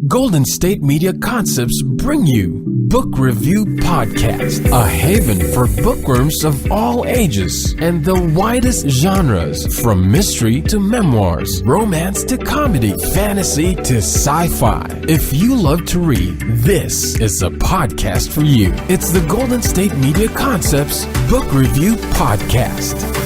Golden State Media Concepts bring you Book Review Podcast, a haven for bookworms of all ages and the widest genres, from mystery to memoirs, romance to comedy, fantasy to sci-fi. If you love to read, this is a podcast for you. It's the Golden State Media Concepts Book Review Podcast.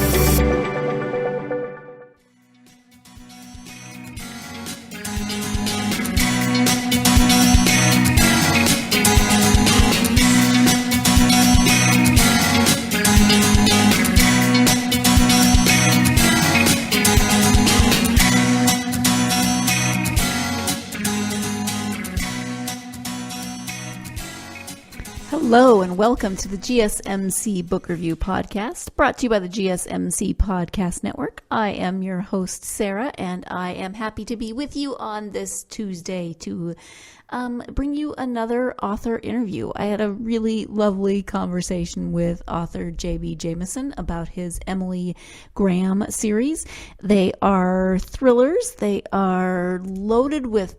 Hello and welcome to the GSMC Book Review Podcast, brought to you by the GSMC Podcast Network. I am your host, Sarah, and I am happy to be with you on this Tuesday to bring you another author interview. I had a really lovely conversation with author JB Jamison about his Emily Graham series. They are thrillers. They are loaded with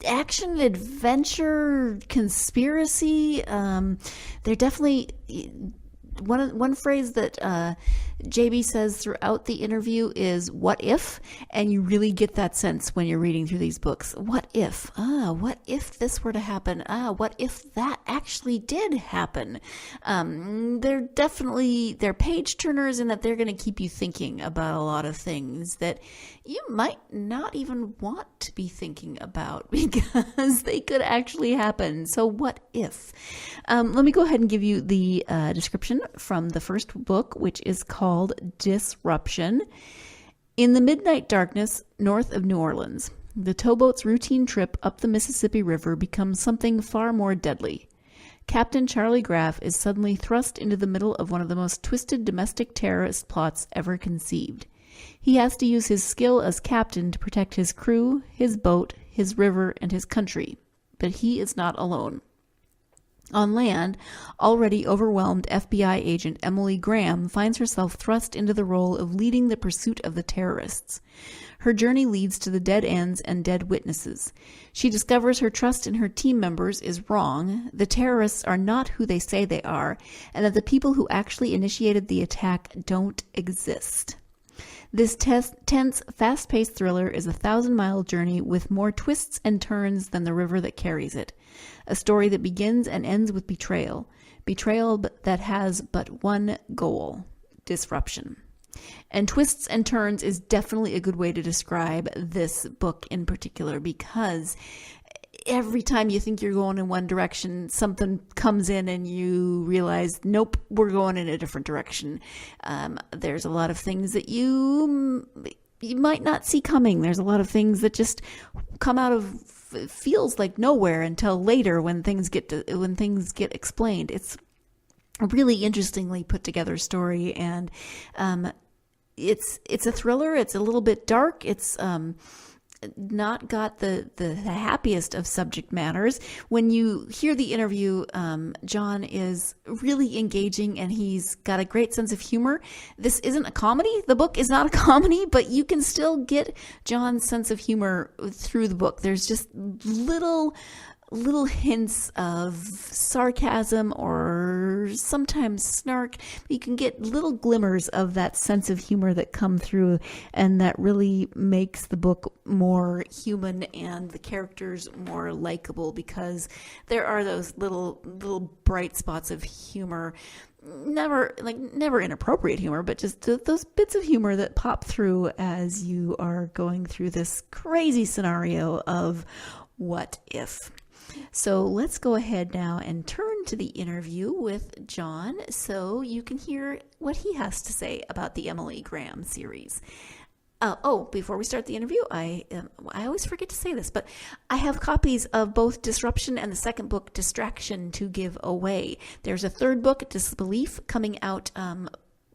action, adventure, conspiracy. They're definitely one phrase that JB says throughout the interview is "what if," and you really get that sense when you're reading through these books. What if? What if this were to happen? What if that actually did happen? They're page turners in that they're going to keep you thinking about a lot of things that you might not even want to be thinking about because they could actually happen. So what if? Let me go ahead and give you the description from the first book, which is called Disruption. In the midnight darkness north of New Orleans, the towboat's routine trip up the Mississippi River becomes something far more deadly. Captain Charlie Graff is suddenly thrust into the middle of one of the most twisted domestic terrorist plots ever conceived. He has to use his skill as captain to protect his crew, his boat, his river, and his country. But he is not alone. On land, already overwhelmed FBI agent Emily Graham finds herself thrust into the role of leading the pursuit of the terrorists. Her journey leads to the dead ends and dead witnesses. She discovers her trust in her team members is wrong, the terrorists are not who they say they are, and that the people who actually initiated the attack don't exist. This tense, fast-paced thriller is a 1,000-mile journey with more twists and turns than the river that carries it. A story that begins and ends with betrayal. Betrayal that has but one goal: disruption. And twists and turns is definitely a good way to describe this book in particular, because every time you think you're going in one direction, something comes in and you realize, nope, we're going in a different direction. There's a lot of things that you might not see coming. There's a lot of things that just come out of feels like nowhere until later when things get explained. It's a really interestingly put together story, and it's a thriller. It's a little bit dark. It's not got the happiest of subject matters. When you hear the interview, John is really engaging and he's got a great sense of humor. This isn't a comedy. The book is not a comedy, but you can still get John's sense of humor through the book. There's just little hints of sarcasm or sometimes snark. You can get little glimmers of that sense of humor that come through, and that really makes the book more human and the characters more likable, because there are those little bright spots of humor. Never inappropriate humor, but just those bits of humor that pop through as you are going through this crazy scenario of what if. So let's go ahead now and turn to the interview with John so you can hear what he has to say about the Emily Graham series. Before we start the interview, I always forget to say this, but I have copies of both Disruption and the second book, Distraction, to give away. There's a third book, Disbelief, coming out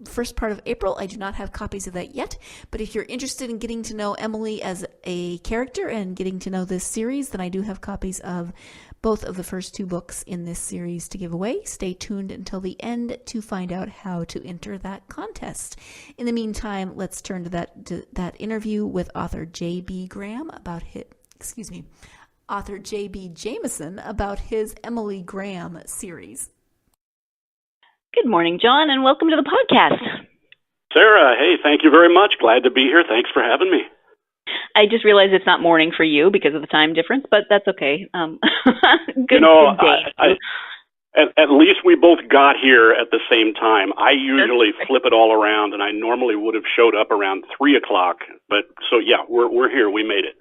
first part of April. I do not have copies of that yet, but if you're interested in getting to know Emily as a character and getting to know this series, then I do have copies of both of the first two books in this series to give away. Stay tuned until the end to find out how to enter that contest. In the meantime, let's turn to that interview with author JB Graham about author JB Jamison about his Emily Graham series. Good morning, John, and welcome to the podcast. Sarah, hey, thank you very much. Glad to be here. Thanks for having me. I just realized it's not morning for you because of the time difference, but that's okay. Good day. At least we both got here at the same time. I usually flip it all around, and I normally would have showed up around 3 o'clock. But so, yeah, we're here. We made it.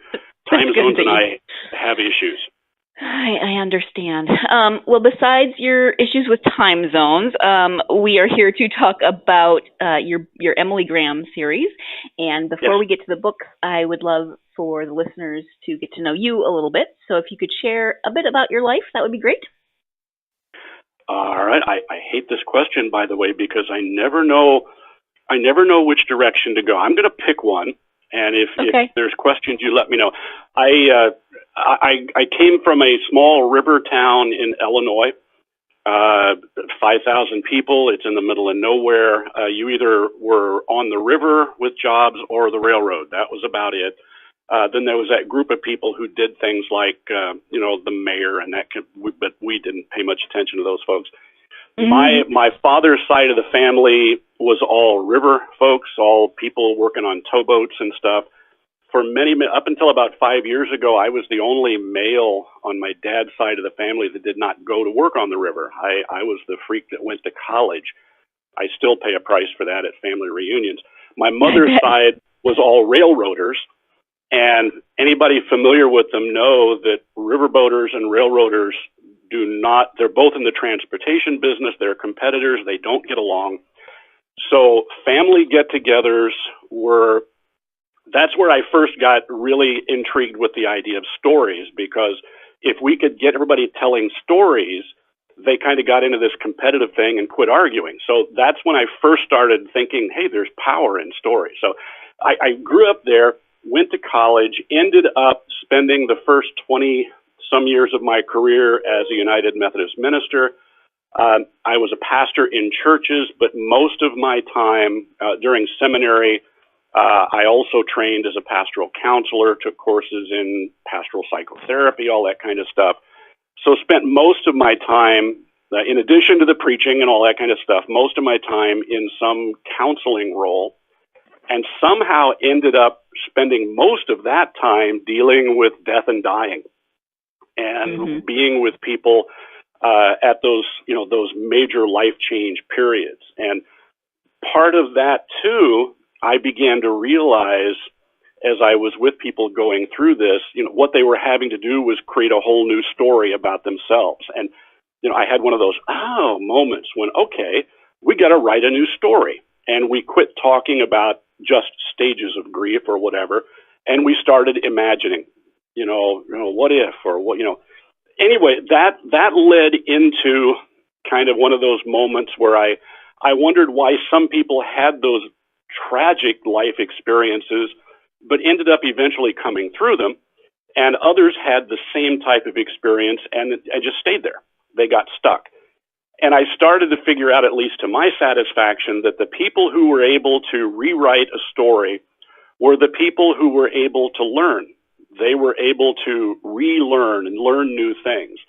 Time zones and I have issues. I understand. Well, besides your issues with time zones, we are here to talk about your Emily Graham series. And before we get to the book, I would love for the listeners to get to know you a little bit. So if you could share a bit about your life, that would be great. All right. I hate this question, by the way, because I never know which direction to go. I'm going to pick one. And if there's questions, you let me know. I came from a small river town in Illinois, 5,000 people. It's in the middle of nowhere. You either were on the river with jobs or the railroad. That was about it. Then there was that group of people who did things like, the mayor and that, but we didn't pay much attention to those folks. Mm-hmm. My father's side of the family was all river folks, all people working on towboats and stuff. For up until about 5 years ago, I was the only male on my dad's side of the family that did not go to work on the river. I was the freak that went to college. I still pay a price for that at family reunions. My mother's side was all railroaders, and anybody familiar with them know that riverboaters and railroaders they're both in the transportation business. They're competitors. They don't get along. So family get-togethers that's where I first got really intrigued with the idea of stories, because if we could get everybody telling stories, they kind of got into this competitive thing and quit arguing. So that's when I first started thinking, hey, there's power in stories. So I grew up there, went to college, ended up spending the first 20-some years of my career as a United Methodist minister. I was a pastor in churches, but most of my time during seminary, I also trained as a pastoral counselor, took courses in pastoral psychotherapy, all that kind of stuff. So spent most of my time, in addition to the preaching and all that kind of stuff, most of my time in some counseling role, and somehow ended up spending most of that time dealing with death and dying and being with people at those major life change periods. And part of that, too, I began to realize as I was with people going through this, what they were having to do was create a whole new story about themselves. And, I had one of those moments when, okay, we got to write a new story. And we quit talking about just stages of grief or whatever. And we started imagining, what if, or what, Anyway, that led into kind of one of those moments where I wondered why some people had those tragic life experiences, but ended up eventually coming through them, and others had the same type of experience and just stayed there. They got stuck. And I started to figure out, at least to my satisfaction, that the people who were able to rewrite a story were the people who were able to learn. They were able to relearn and learn new things.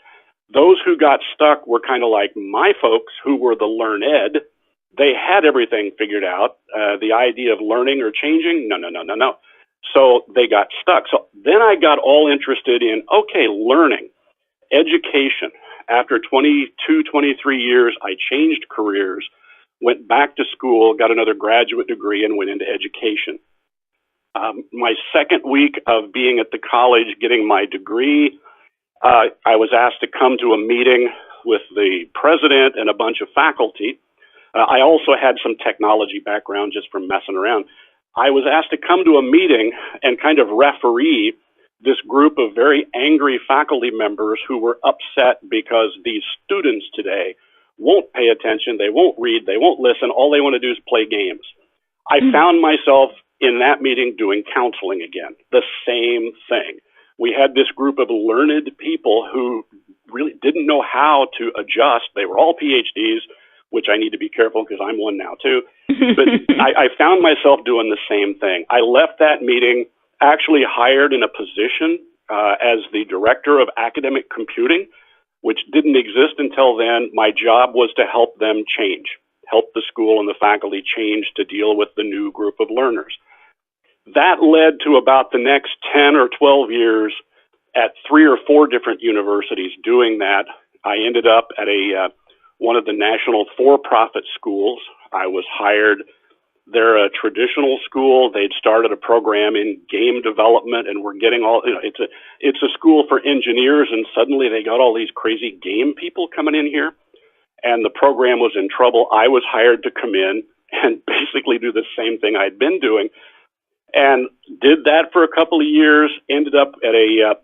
Those who got stuck were kind of like my folks who were the learned. They had everything figured out. The idea of learning or changing, no. So they got stuck. So then I got all interested in, learning, education. After 22, 23 years, I changed careers, went back to school, got another graduate degree, and went into education. My second week of being at the college getting my degree, I was asked to come to a meeting with the president and a bunch of faculty. I also had some technology background just from messing around. I was asked to come to a meeting and kind of referee this group of very angry faculty members who were upset because these students today won't pay attention, they won't read, they won't listen, all they want to do is play games. I found myself in that meeting doing counseling again, the same thing. We had this group of learned people who really didn't know how to adjust. They were all PhDs, which I need to be careful because I'm one now too. But I found myself doing the same thing. I left that meeting actually hired in a position as the director of academic computing, which didn't exist until then. My job was to help them change, help the school and the faculty change to deal with the new group of learners. That led to about the next 10 or 12 years at 3 or 4 different universities doing that. I ended up at one of the national for-profit schools. I was hired. They're a traditional school. They'd started a program in game development, and we're getting all, it's a school for engineers, and suddenly they got all these crazy game people coming in here, and the program was in trouble. I was hired to come in and basically do the same thing I'd been doing, and did that for a couple of years, ended up at a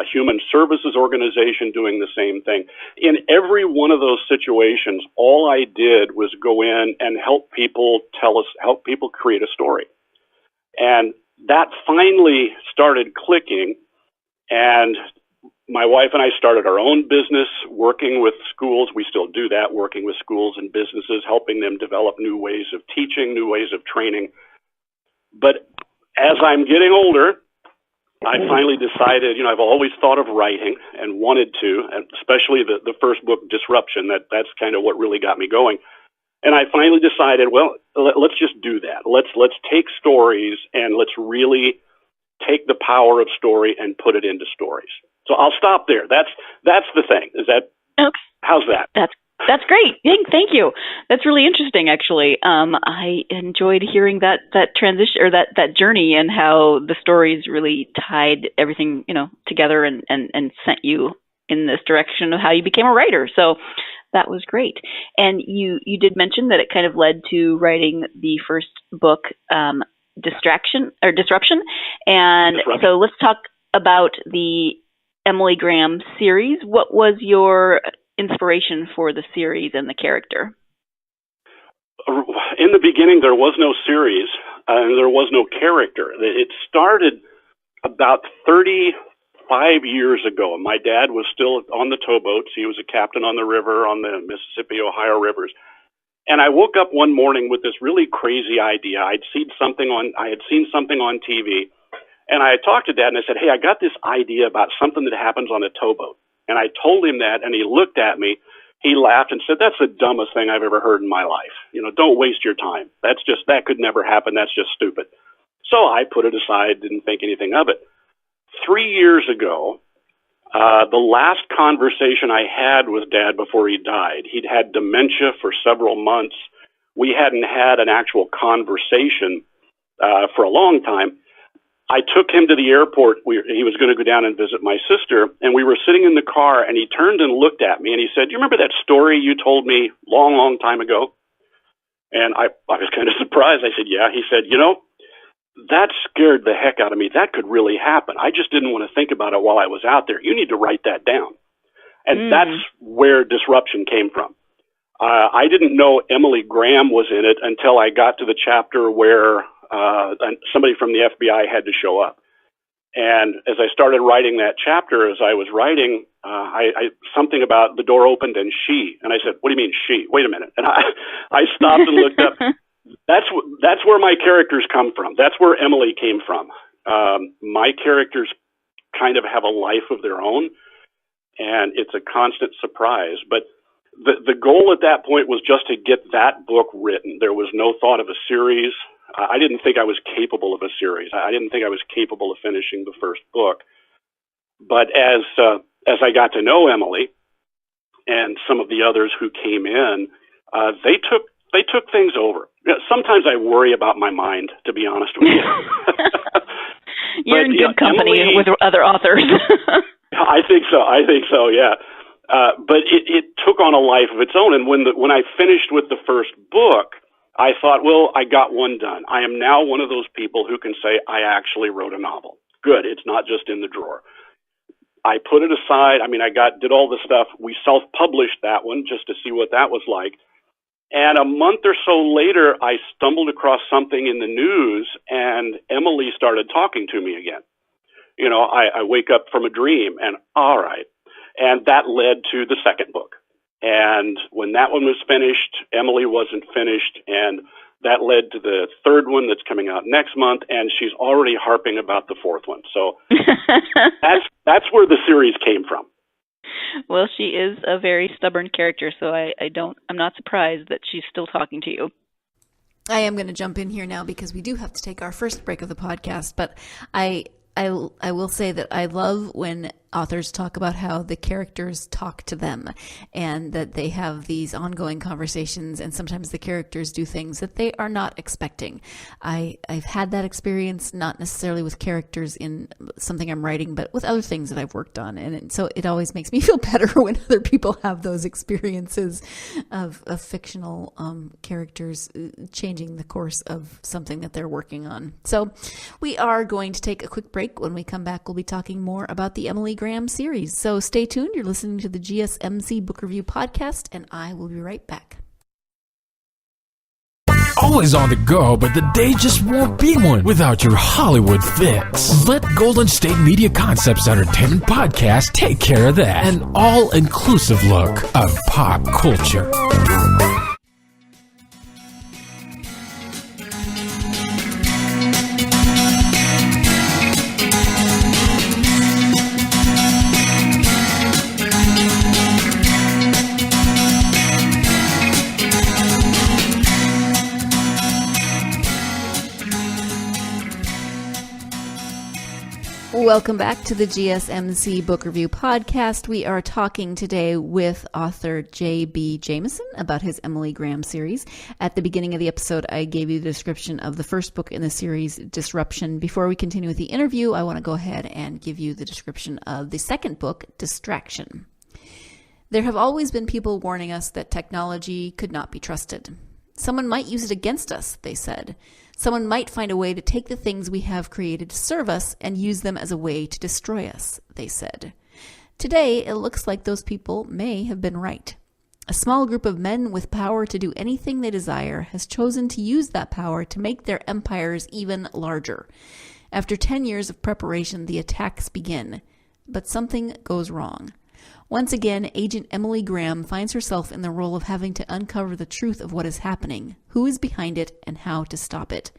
human services organization doing the same thing. In every one of those situations, all I did was go in and help people create a story. And that finally started clicking, and my wife and I started our own business working with schools. We still do that, working with schools and businesses, helping them develop new ways of teaching, new ways of training. But as I'm getting older, I finally decided, I've always thought of writing and wanted to, and especially the first book, Disruption, that's kind of what really got me going. And I finally decided, well, let's just do that. Let's take stories and let's really take the power of story and put it into stories. So I'll stop there. That's the thing. Is that, okay. How's that? That's great. Thank you. That's really interesting, actually. I enjoyed hearing that transition or that journey and how the stories really tied everything, together and sent you in this direction of how you became a writer. So that was great. And you did mention that it kind of led to writing the first book, Disruption. And so let's talk about the Emily Graham series. What was your inspiration for the series and the character? In the beginning, there was no series and there was no character. It started about 35 years ago. My dad was still on the towboats. He was a captain on the river, on the Mississippi, Ohio rivers. And I woke up one morning with this really crazy idea. I had seen something on TV, and I talked to Dad and I said, "Hey, I got this idea about something that happens on a towboat." And I told him that, and he looked at me, he laughed and said, "That's the dumbest thing I've ever heard in my life. Don't waste your time. That could never happen. That's just stupid." So I put it aside, didn't think anything of it. 3 years ago, the last conversation I had with Dad before he died, he'd had dementia for several months. We hadn't had an actual conversation for a long time. I took him to the airport. He was going to go down and visit my sister, and we were sitting in the car, and he turned and looked at me, and he said, "Do you remember that story you told me long, long time ago?" And I was kind of surprised. I said, "Yeah." He said, "That scared the heck out of me. That could really happen. I just didn't want to think about it while I was out there. You need to write that down." And that's where Disruption came from. I didn't know Emily Graham was in it until I got to the chapter where somebody from the FBI had to show up. And as I started writing that chapter, as I was writing, something about the door opened and she, and I said, "What do you mean she? Wait a minute." And I stopped and looked up. That's where my characters come from. That's where Emily came from. My characters kind of have a life of their own, and it's a constant surprise. But the goal at that point was just to get that book written. There was no thought of a series. I didn't think I was capable of a series. I didn't think I was capable of finishing the first book. But as I got to know Emily and some of the others who came in, they took things over. Sometimes I worry about my mind, to be honest with you. You're in good company Emily, with other authors. I think so. Yeah. But it took on a life of its own. And when I finished with the first book, I thought, well, I got one done. I am now one of those people who can say I actually wrote a novel. Good. It's not just in the drawer. I put it aside. I mean, did all the stuff. We self-published that one just to see what that was like. And a month or so later, I stumbled across something in the news, and Emily started talking to me again. I wake up from a dream, and all right. And that led to the second book. And when that one was finished, Emily wasn't finished, and That led to the third one that's coming out next month, and she's already harping about the fourth one. So that's where the series came from. Well, she is a very stubborn character, so I'm not surprised that she's still talking to you. I am going to jump in here now because we do have to take our first break of the podcast, but I will say that I love when authors talk about how the characters talk to them and that they have these ongoing conversations, and sometimes the characters do things that they are not expecting. I've had that experience, not necessarily with characters in something I'm writing, but with other things that I've worked on. And so it always makes me feel better when other people have those experiences of fictional characters changing the course of something that they're working on. So we are going to take a quick break. When we come back, we'll be talking more about the Emily Graham series. So stay tuned. You're listening to the GSMC Book Review Podcast, and I will be right back. Always on the go, but the day just won't be one without your Hollywood fix. Let Golden State Media Concepts Entertainment Podcast take care of that. An all-inclusive look of pop culture. Welcome back to the GSMC Book Review Podcast. We are talking today with author JB Jamison about his Emily Graham series. At the beginning of the episode, I gave you the description of the first book in the series, Disruption. Before we continue with the interview, I want to go ahead and give you the description of the second book, Distraction. There have always been people warning us that technology could not be trusted. Someone might use it against us, they said. Someone might find a way to take the things we have created to serve us and use them as a way to destroy us, they said. Today, it looks like those people may have been right. A small group of men with power to do anything they desire has chosen to use that power to make their empires even larger. After 10 years of preparation, the attacks begin. But something goes wrong. Once again, Agent Emily Graham finds herself in the role of having to uncover the truth of what is happening, who is behind it, and how to stop it.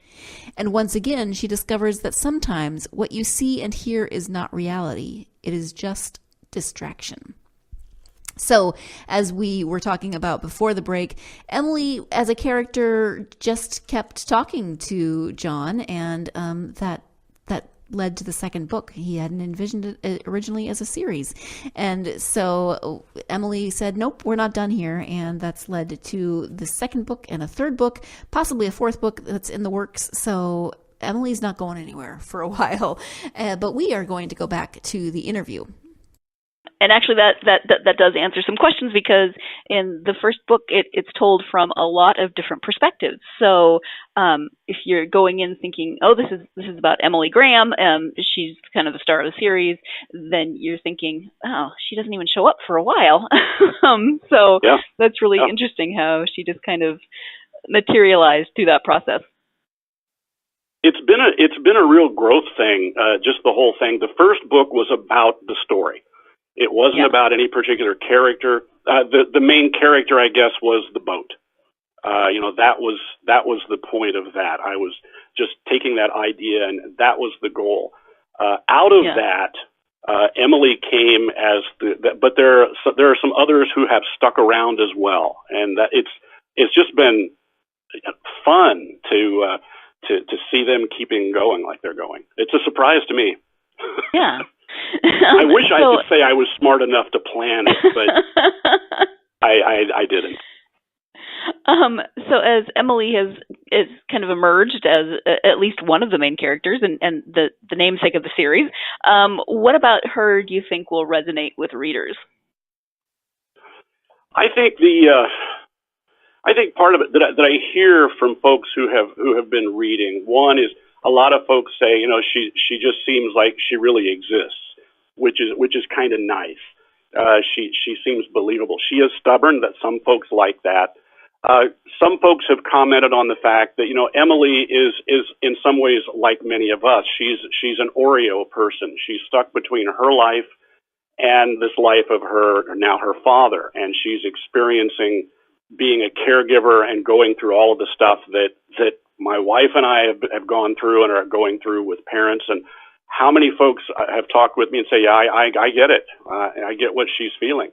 And once again, she discovers that sometimes what you see and hear is not reality. It is just distraction. So, as we were talking about before the break, Emily, as a character, just kept talking to John, and that led to the second book. He hadn't envisioned it originally as a series. And so Emily said, nope, we're not done here. And that's led to the second book and a third book, possibly a fourth book that's in the works. So Emily's not going anywhere for a while. But we are going to go back to the interview. And actually, that does answer some questions, because in the first book, it's told from a lot of different perspectives. So if you're going in thinking, oh, this is about Emily Graham, she's kind of the star of the series, then you're thinking, oh, she doesn't even show up for a while. So yeah. That's really interesting how she just kind of materialized through that process. It's been a real growth thing, just the whole thing. The first book was about the story. It wasn't about any particular character. The main character, I guess, was the boat. That was the point of that. I was just taking that idea, and that was the goal. Out of that, Emily came as but there are some others who have stuck around as well, and that it's just been fun to see them keeping going like they're going. It's a surprise to me. Yeah. I wish I could say I was smart enough to plan it, but I didn't. So as Emily is kind of emerged as at least one of the main characters and the namesake of the series, what about her do you think will resonate with readers? I think part of it that I hear from folks who have been reading, one is a lot of folks say, she just seems like she really exists, which is kind of nice. She seems believable. She is stubborn. That some folks like that. Some folks have commented on the fact that Emily is in some ways like many of us. She's an Oreo person. She's stuck between her life and this life of her father, and she's experiencing being a caregiver and going through all of the stuff that my wife and I have gone through and are going through with parents, and how many folks have talked with me and say, yeah, I get it. I get what she's feeling.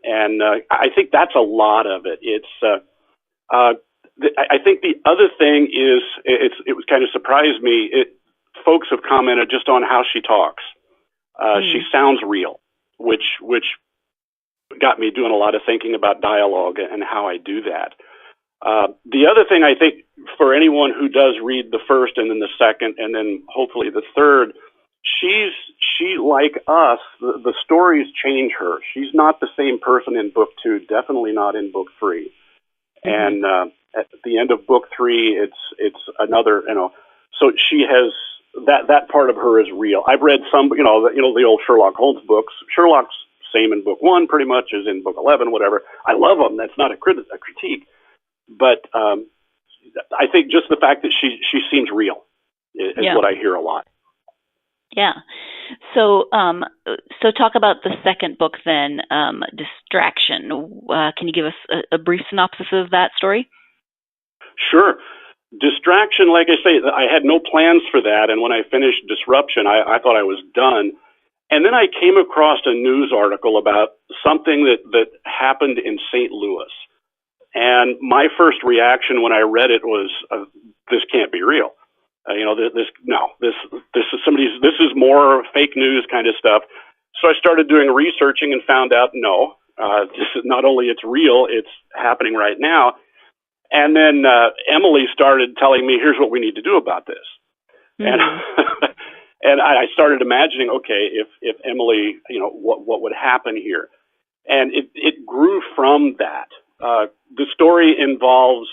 And I think that's a lot of it. I think the other thing is, it was kind of surprised me. Folks have commented just on how she talks. She sounds real, which got me doing a lot of thinking about dialogue and how I do that. The other thing, I think, for anyone who does read the first and then the second and then hopefully the third, she like us, the stories change her. She's not the same person in book 2, definitely not in book 3. And at the end of book 3, it's another, so she has that part of her is real. I've read some, the old Sherlock Holmes books. Sherlock's same in book 1 pretty much as in book 11, whatever. I love them. That's not a critique. But I think just the fact that she seems real is what I hear a lot. Yeah. So talk about the second book then, Distraction. Can you give us a brief synopsis of that story? Sure. Distraction, like I say, I had no plans for that. And when I finished Disruption, I thought I was done. And then I came across a news article about something that happened in St. Louis. And my first reaction when I read it was, this can't be real. This is more fake news kind of stuff. So I started doing researching and found out, no, this is not only it's real, it's happening right now. And then Emily started telling me, here's what we need to do about this. And and I started imagining, okay, if Emily, what would happen here? And it grew from that. The story involves,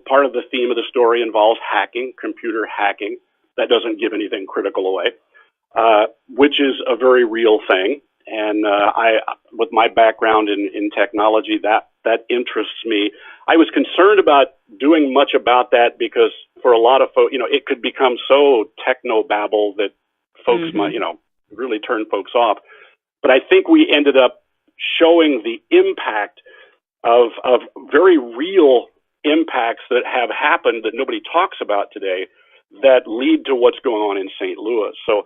part of the theme of the story involves hacking, computer hacking. That doesn't give anything critical away, which is a very real thing. And I, with my background in technology, that interests me. I was concerned about doing much about that because for a lot of folks, it could become so techno-babble that folks might, really turn folks off. But I think we ended up showing the impact of very real impacts that have happened that nobody talks about today that lead to what's going on in St. Louis. So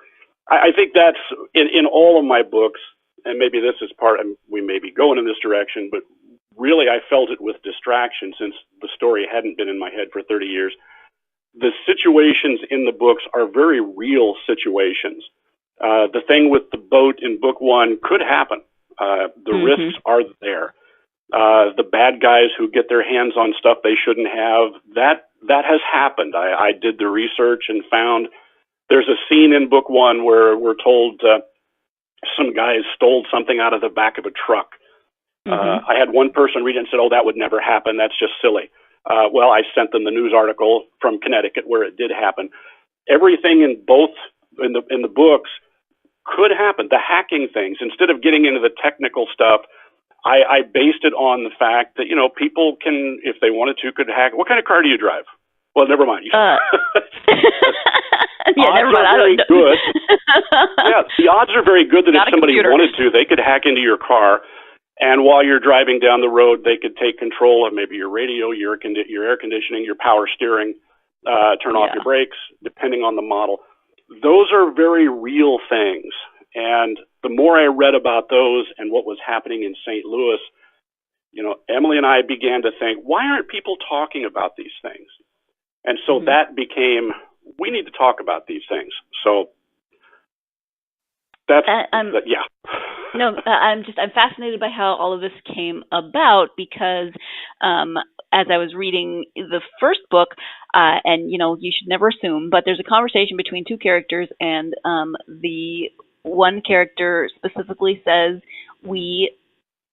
I think that's in all of my books, and maybe this is part, and we may be going in this direction, but really I felt it with Distraction since the story hadn't been in my head for 30 years. The situations in the books are very real situations. The thing with the boat in book 1 could happen. The risks are there. The bad guys who get their hands on stuff they shouldn't have, that has happened. I did the research and found there's a scene in book 1 where we're told some guys stole something out of the back of a truck. I had one person read it and said, oh, that would never happen. That's just silly. Well, I sent them the news article from Connecticut where it did happen. Everything in the books could happen. The hacking things, instead of getting into the technical stuff, I based it on the fact that, people can, if they wanted to, could hack. What kind of car do you drive? Well, never mind. Yeah, never mind. Very good. Yeah, the odds are very good that if somebody wanted to, they could hack into your car. And while you're driving down the road, they could take control of maybe your radio, your air conditioning, your power steering, turn off your brakes, depending on the model. Those are very real things. And the more I read about those and what was happening in St. Louis, Emily and I began to think, why aren't people talking about these things? And so that became, we need to talk about these things. So that's, yeah. No, I'm fascinated by how all of this came about because as I was reading the first book, and you should never assume, but there's a conversation between two characters, and the one character specifically says, we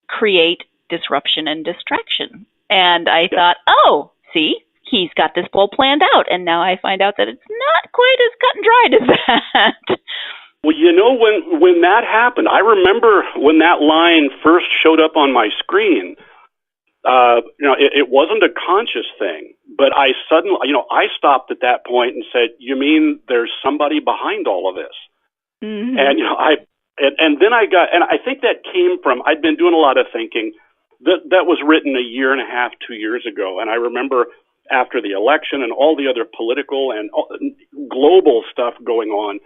create disruption and distraction. And I thought, oh, see, he's got this whole planned out. And now I find out that it's not quite as cut and dried as that. Well, when that happened, I remember when that line first showed up on my screen, it wasn't a conscious thing, but I suddenly, I stopped at that point and said, you mean there's somebody behind all of this? And, and then I think that came from, I'd been doing a lot of thinking. that was written a year and a half, 2 years ago. And I remember after the election and all the other political and global stuff going on,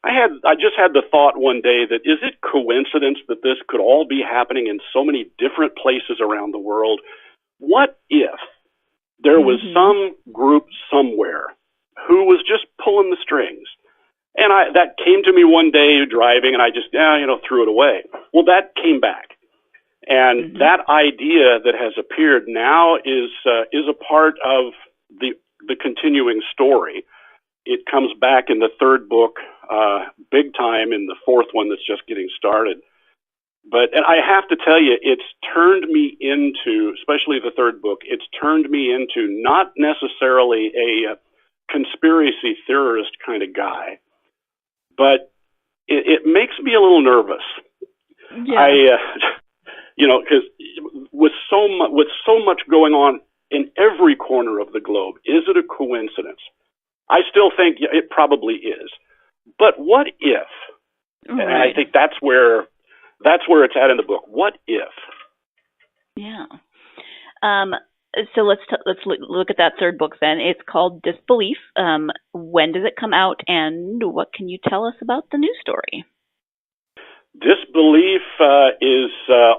I just had the thought one day that is it coincidence that this could all be happening in so many different places around the world? What if there was some group somewhere who was just pulling the strings? And that came to me one day driving, and I just threw it away. Well, that came back, and that idea that has appeared now is a part of the continuing story. It comes back in the third book, big time in the fourth one that's just getting started. And I have to tell you, it's turned me into, especially the third book, it's turned me into not necessarily a conspiracy theorist kind of guy, but it makes me a little nervous. Yeah. Because with so much going on in every corner of the globe, is it a coincidence? I still think it probably is. But what if? Right. And I think that's where it's at in the book. What if? Yeah. So let's look at that third book then. It's called Disbelief. When does it come out, and what can you tell us about the new story? Disbelief is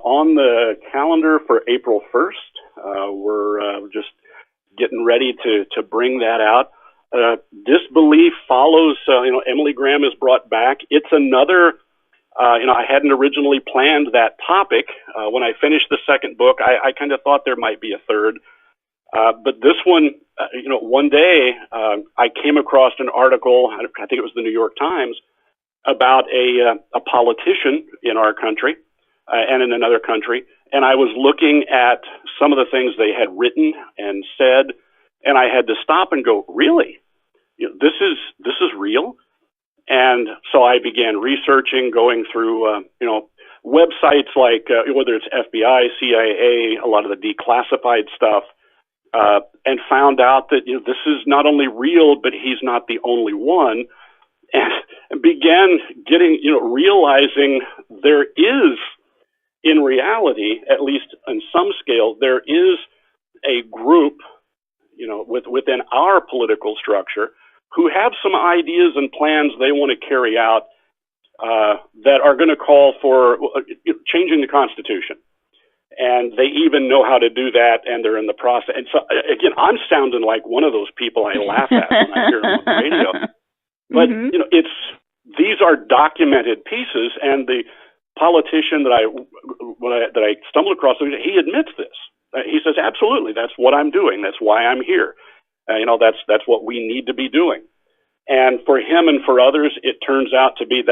on the calendar for April 1st. We're just getting ready to bring that out. Disbelief follows, Emily Graham is brought back. It's another, I hadn't originally planned that topic. When I finished the second book, I kind of thought there might be a third. But this one, one day, I came across an article, I think it was the New York Times, about a politician in our country and in another country. And I was looking at some of the things they had written and said, and I had to stop and go, really? This is real? And so I began researching, going through, websites like whether it's FBI, CIA, a lot of the declassified stuff, and found out that this is not only real, but he's not the only one, and began getting, realizing there is, in reality, at least on some scale, there is a group, within our political structure, who have some ideas and plans they want to carry out that are going to call for changing the Constitution. And they even know how to do that, and they're in the process. And so, again, I'm sounding like one of those people I laugh at when I hear them on the radio. But, these are documented pieces, and the politician that I stumbled across, he admits this. He says, absolutely, that's what I'm doing. That's why I'm here. That's what we need to be doing. And for him and for others, it turns out to be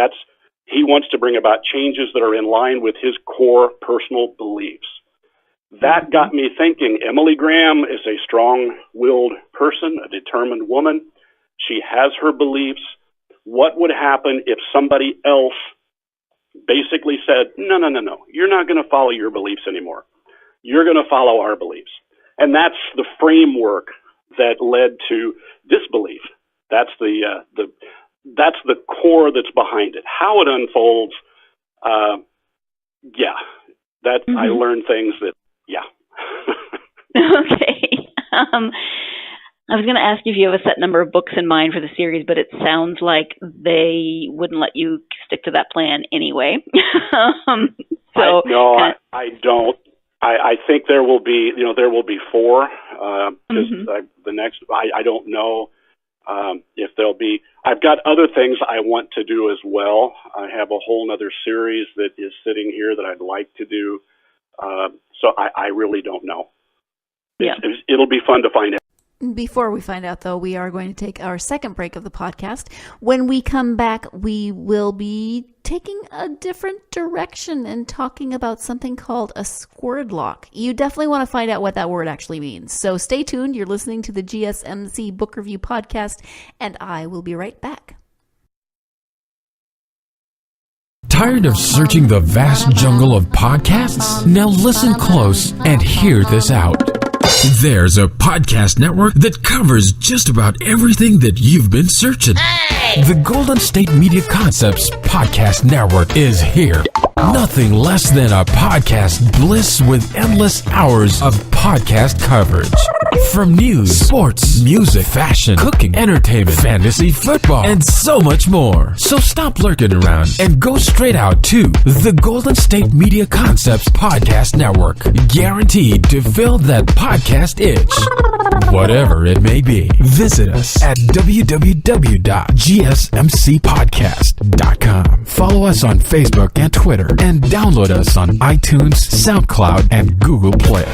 he wants to bring about changes that are in line with his core personal beliefs. That got me thinking. Emily Graham is a strong-willed person, a determined woman. She has her beliefs. What would happen if somebody else basically said, no, you're not going to follow your beliefs anymore. You're going to follow our beliefs. And that's the framework that led to Disbelief. That's the core that's behind it. How it unfolds, I learned things that, Okay. I was going to ask you if you have a set number of books in mind for the series, but it sounds like they wouldn't let you stick to that plan anyway. I don't. I think there will be, there will be 4. The next, I don't know if there'll be. I've got other things I want to do as well. I have a whole other series that is sitting here that I'd like to do. So I really don't know. It'll be fun to find out. Before we find out, though, we are going to take our second break of the podcast. When we come back, we will be taking a different direction and talking about something called a squirt lock. You definitely want to find out what that word actually means. So stay tuned. You're listening to the GSMC Book Review Podcast, and I will be right back. Tired of searching the vast jungle of podcasts? Now listen close and hear this out. There's a podcast network that covers just about everything that you've been searching. Hey! The Golden State Media Concepts Podcast Network is here. Nothing less than a podcast bliss with endless hours of podcast coverage. From news, sports, music, fashion, cooking, entertainment, fantasy, football, and so much more. So stop lurking around and go straight out to the Golden State Media Concepts Podcast Network. Guaranteed to fill that podcast itch. Whatever it may be. Visit us at www.gsmcpodcast.com. Follow us on Facebook and Twitter, and download us on iTunes, SoundCloud, and Google Play.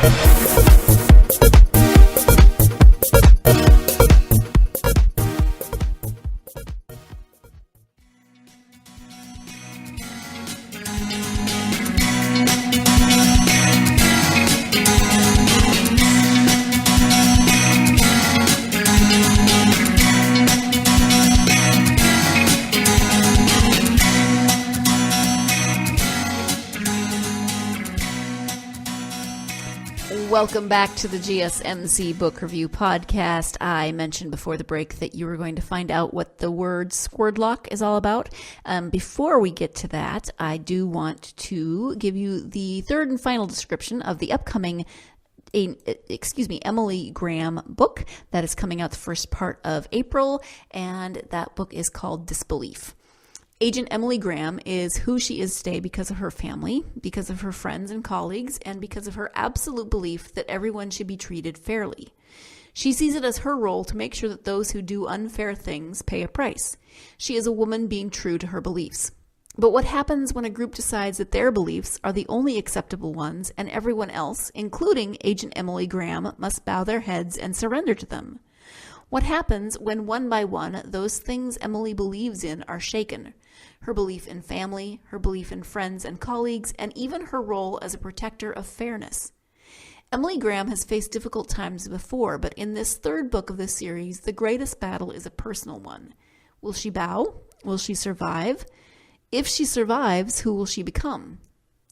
Welcome back to the GSMC Book Review Podcast. I mentioned before the break that you were going to find out what the word squirtlock is all about. Before we get to that, I do want to give you the third and final description of the upcoming Emily Graham book that is coming out the first part of April, and that book is called Disbelief. Agent Emily Graham is who she is today because of her family, because of her friends and colleagues, and because of her absolute belief that everyone should be treated fairly. She sees it as her role to make sure that those who do unfair things pay a price. She is a woman being true to her beliefs. But what happens when a group decides that their beliefs are the only acceptable ones and everyone else, including Agent Emily Graham, must bow their heads and surrender to them? What happens when one by one those things Emily believes in are shaken? Her belief in family, her belief in friends and colleagues, and even her role as a protector of fairness. Emily Graham has faced difficult times before, but in this third book of the series, the greatest battle is a personal one. Will she bow? Will she survive? If she survives, who will she become?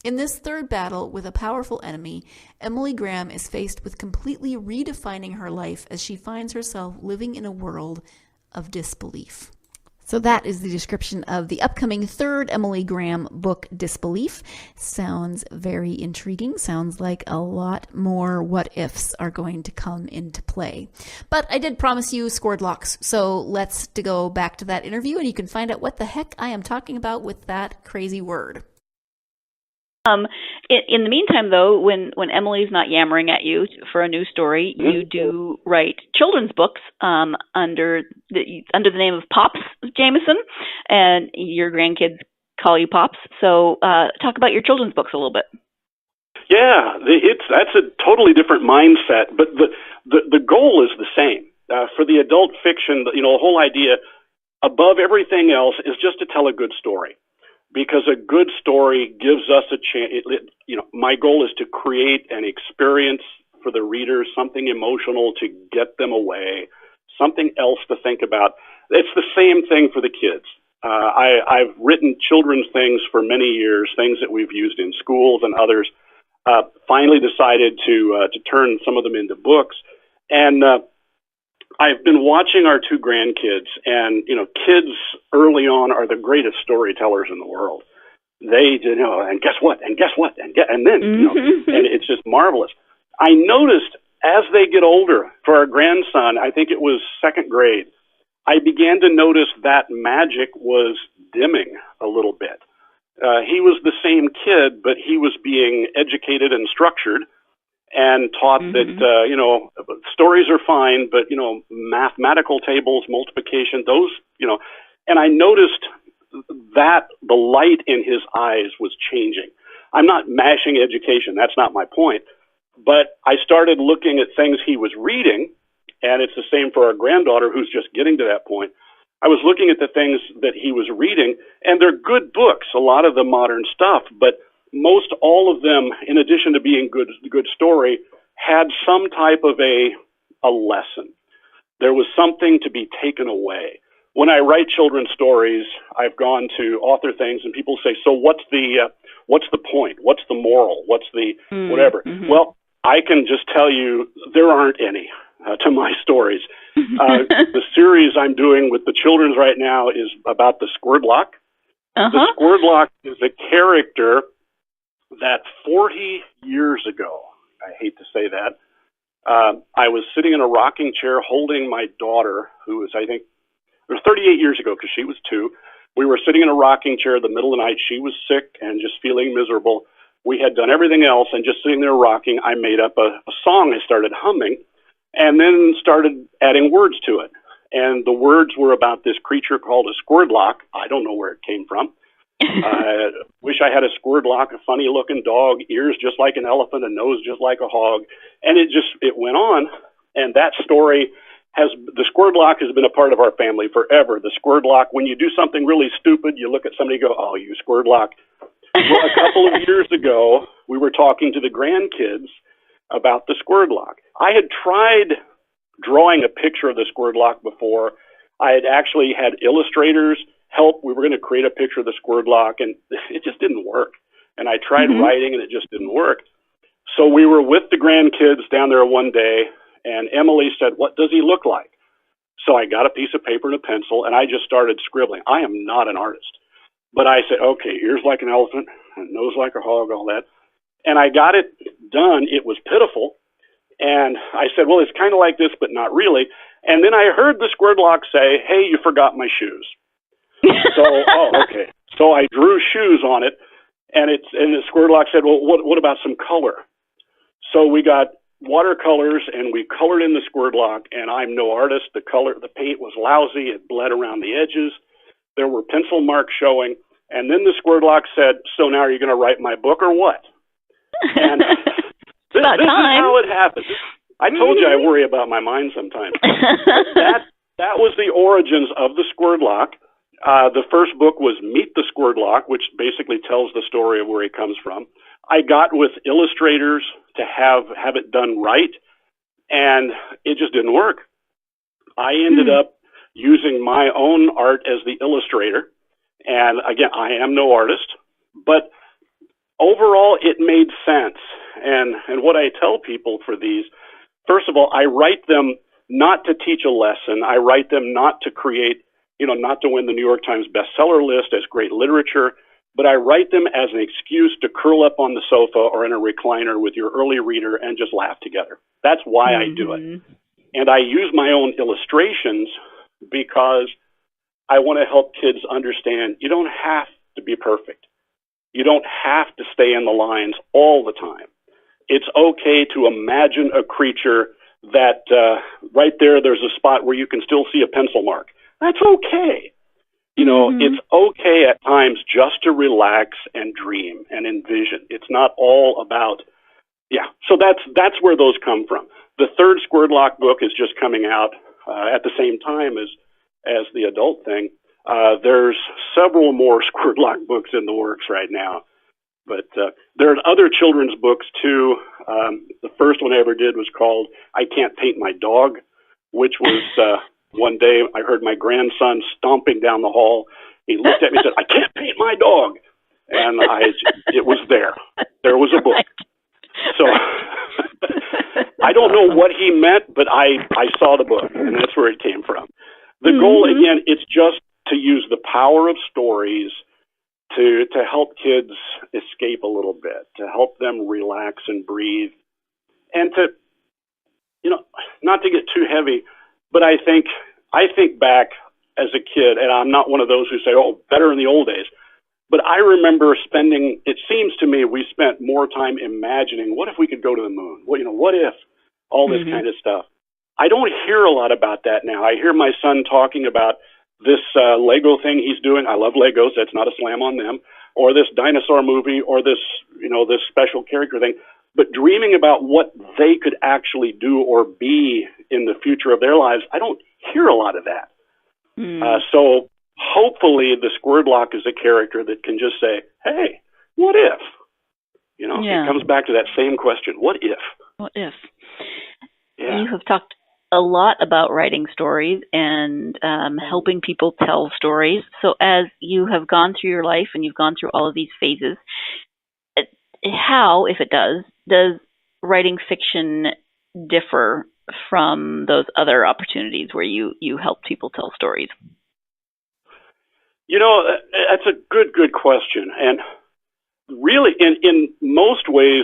In this third battle with a powerful enemy, Emily Graham is faced with completely redefining her life as she finds herself living in a world of disbelief. So that is the description of the upcoming third Emily Graham book, Disbelief. Sounds very intriguing. Sounds like a lot more what-ifs are going to come into play. But I did promise you squirtlocks, so let's go back to that interview, and you can find out what the heck I am talking about with that crazy word. In the meantime, though, when Emily's not yammering at you for a new story, you do write children's books under the name of Pops Jamison, and your grandkids call you Pops. So talk about your children's books a little bit. Yeah, that's a totally different mindset, but the goal is the same. For the adult fiction, the whole idea above everything else is just to tell a good story. Because a good story gives us a chance. My goal is to create an experience for the reader, something emotional to get them away, something else to think about. It's the same thing for the kids. I've written children's things for many years, things that we've used in schools and others. Finally decided to turn some of them into books, and I've been watching our two grandkids, and, kids early on are the greatest storytellers in the world. They, and guess what, and guess what, and then, and it's just marvelous. I noticed as they get older, for our grandson, I think it was second grade, I began to notice that magic was dimming a little bit. He was the same kid, but he was being educated and structured, and taught that, stories are fine, but, mathematical tables, multiplication, those, and I noticed that the light in his eyes was changing. I'm not mashing education. That's not my point. But I started looking at things he was reading, and it's the same for our granddaughter who's just getting to that point. I was looking at the things that he was reading, and they're good books, a lot of the modern stuff, but most all of them, in addition to being good story, had some type of a lesson. There was something to be taken away. When I write children's stories, I've gone to author things, and people say, "So what's the point? What's the moral? What's the whatever?" Well, I can just tell you there aren't any to my stories. The series I'm doing with the children's right now is about the squirtlock. The squirtlock is a character that 40 years ago, I hate to say that, I was sitting in a rocking chair holding my daughter, who was, I think, it was 38 years ago because she was 2. We were sitting in a rocking chair in the middle of the night. She was sick and just feeling miserable. We had done everything else, and just sitting there rocking, I made up a song. I started humming and then started adding words to it. And the words were about this creature called a squirdlock. I don't know where it came from. Wish I had a squirdlock, a funny-looking dog, ears just like an elephant, a nose just like a hog. And it went on, and that story the squirdlock has been a part of our family forever. The squirdlock, when you do something really stupid, you look at somebody and go, oh, you squirdlock. Well, a couple of years ago, we were talking to the grandkids about the squirdlock. I had tried drawing a picture of the squirdlock before. I had actually had illustrators help. We were going to create a picture of the squirdlock, and it just didn't work. And I tried writing, and it just didn't work. So we were with the grandkids down there one day, and Emily said, what does he look like? So I got a piece of paper and a pencil, and I just started scribbling. I am not an artist. But I said, okay, ears like an elephant, and nose like a hog, all that. And I got it done. It was pitiful. And I said, well, it's kind of like this, but not really. And then I heard the squirdlock say, hey, you forgot my shoes. So, okay. So I drew shoes on it, and the squirdlock said, well, what about some color? So we got watercolors, and we colored in the squirdlock, and I'm no artist. The paint was lousy. It bled around the edges. There were pencil marks showing. And then the squirdlock said, so now are you going to write my book or what? And this is how it happens. I told you I worry about my mind sometimes. That was the origins of the squirdlock. The first book was Meet the Squirdlock, which basically tells the story of where he comes from. I got with illustrators to have it done right, and it just didn't work. I ended up using my own art as the illustrator, and again, I am no artist, but overall, it made sense. And what I tell people for these, first of all, I write them not to teach a lesson. I write them not to create, not to win the New York Times bestseller list as great literature, but I write them as an excuse to curl up on the sofa or in a recliner with your early reader and just laugh together. That's why I do it. And I use my own illustrations because I want to help kids understand you don't have to be perfect. You don't have to stay in the lines all the time. It's okay to imagine a creature that right there's a spot where you can still see a pencil mark. That's okay. It's okay at times just to relax and dream and envision. It's not all about, So that's where those come from. The third Squirdlock book is just coming out at the same time as the adult thing. There's several more Squirdlock books in the works right now. But there are other children's books, too. The first one I ever did was called I Can't Paint My Dog, which was one day I heard my grandson stomping down the hall. He looked at me and said, I can't paint my dog. And it was there. There was a book. So I don't know what he meant, but I saw the book, and that's where it came from. The goal, again, it's just to use the power of stories to help kids escape a little bit, to help them relax and breathe, and to, not to get too heavy, but I think back as a kid, and I'm not one of those who say, better in the old days, but I remember it seems to me we spent more time imagining, what if we could go to the moon? What if? All this kind of stuff. I don't hear a lot about that now. I hear my son talking about this Lego thing he's doing. I love Legos. That's not a slam on them. Or this dinosaur movie, or this, this special character thing. But dreaming about what they could actually do or be in the future of their lives, I don't hear a lot of that. So hopefully the Squirdlock is a character that can just say, hey, what if? It comes back to that same question. What if? What if? Yeah. You have talked a lot about writing stories and helping people tell stories. So as you have gone through your life and you've gone through all of these phases, how, if it does writing fiction differ from those other opportunities where you help people tell stories? That's a good question. And Really, in most ways,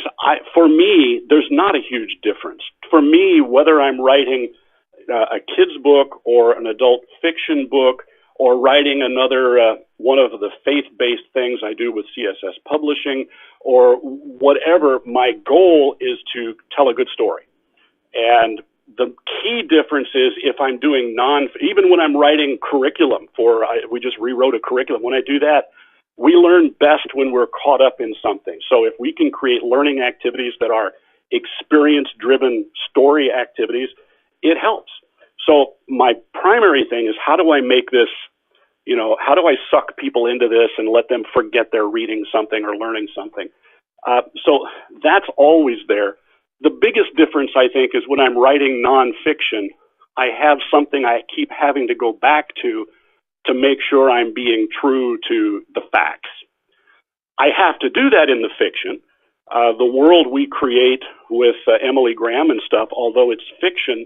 for me, there's not a huge difference. For me, whether I'm writing a kid's book or an adult fiction book or writing another one of the faith-based things I do with CSS Publishing or whatever, my goal is to tell a good story. And the key difference is if I'm doing even when I'm writing curriculum we just rewrote a curriculum, when I do that, we learn best when we're caught up in something. So if we can create learning activities that are experience-driven story activities, it helps. So my primary thing is how do I make this, how do I suck people into this and let them forget they're reading something or learning something? So that's always there. The biggest difference, I think, is when I'm writing nonfiction, I have something I keep having to go back to make sure I'm being true to the facts. I have to do that in the fiction. The world we create with Emily Graham and stuff, although it's fiction,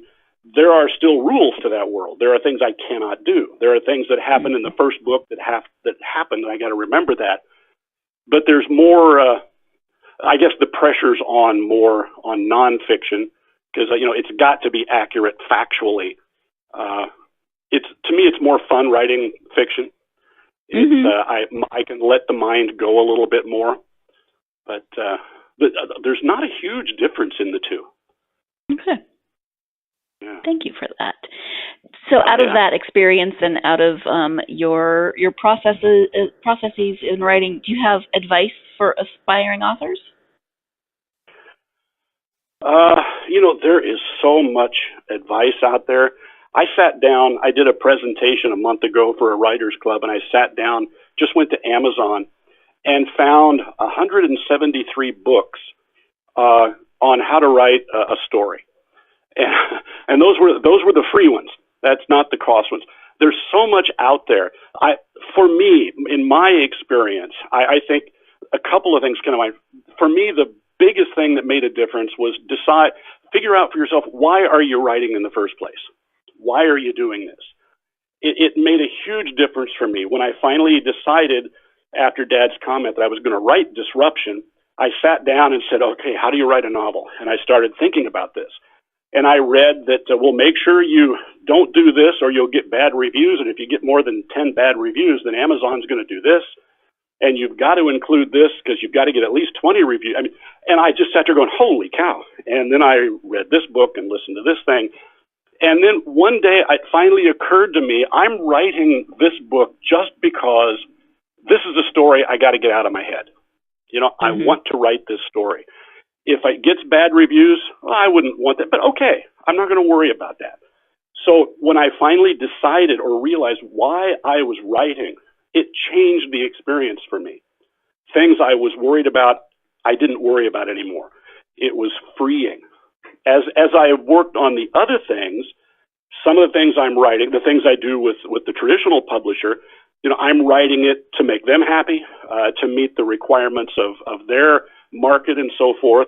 there are still rules to that world. There are things I cannot do. There are things that happen in the first book that happened, and I got to remember that. But there's more, I guess the pressure's more on nonfiction because, it's got to be accurate factually. To me, it's more fun writing fiction. I can let the mind go a little bit more, but there's not a huge difference in the two. Okay. Yeah. Thank you for that. So out of that experience and out of your processes in writing, do you have advice for aspiring authors? There is so much advice out there. I sat down, I did a presentation a month ago for a writers club, and I sat down, just went to Amazon and found 173 books on how to write a story. And those were the free ones. That's not the cost ones. There's so much out there. For me, in my experience, I think a couple of things kind of for me, the biggest thing that made a difference was figure out for yourself, why are you writing in the first place? Why are you doing this? It made a huge difference for me. When I finally decided after Dad's comment that I was going to write Disruption, I sat down and said, okay, how do you write a novel? And I started thinking about this. And I read that, make sure you don't do this or you'll get bad reviews. And if you get more than 10 bad reviews, then Amazon's going to do this. And you've got to include this because you've got to get at least 20 reviews. And I just sat there going, holy cow. And then I read this book and listened to this thing. And then one day it finally occurred to me, I'm writing this book just because this is a story I got to get out of my head. I want to write this story. If it gets bad reviews, I wouldn't want that. But okay, I'm not going to worry about that. So when I finally decided or realized why I was writing, it changed the experience for me. Things I was worried about, I didn't worry about anymore. It was freeing. As I worked on the other things, some of the things I'm writing, the things I do with the traditional publisher, I'm writing it to make them happy, to meet the requirements of their market and so forth.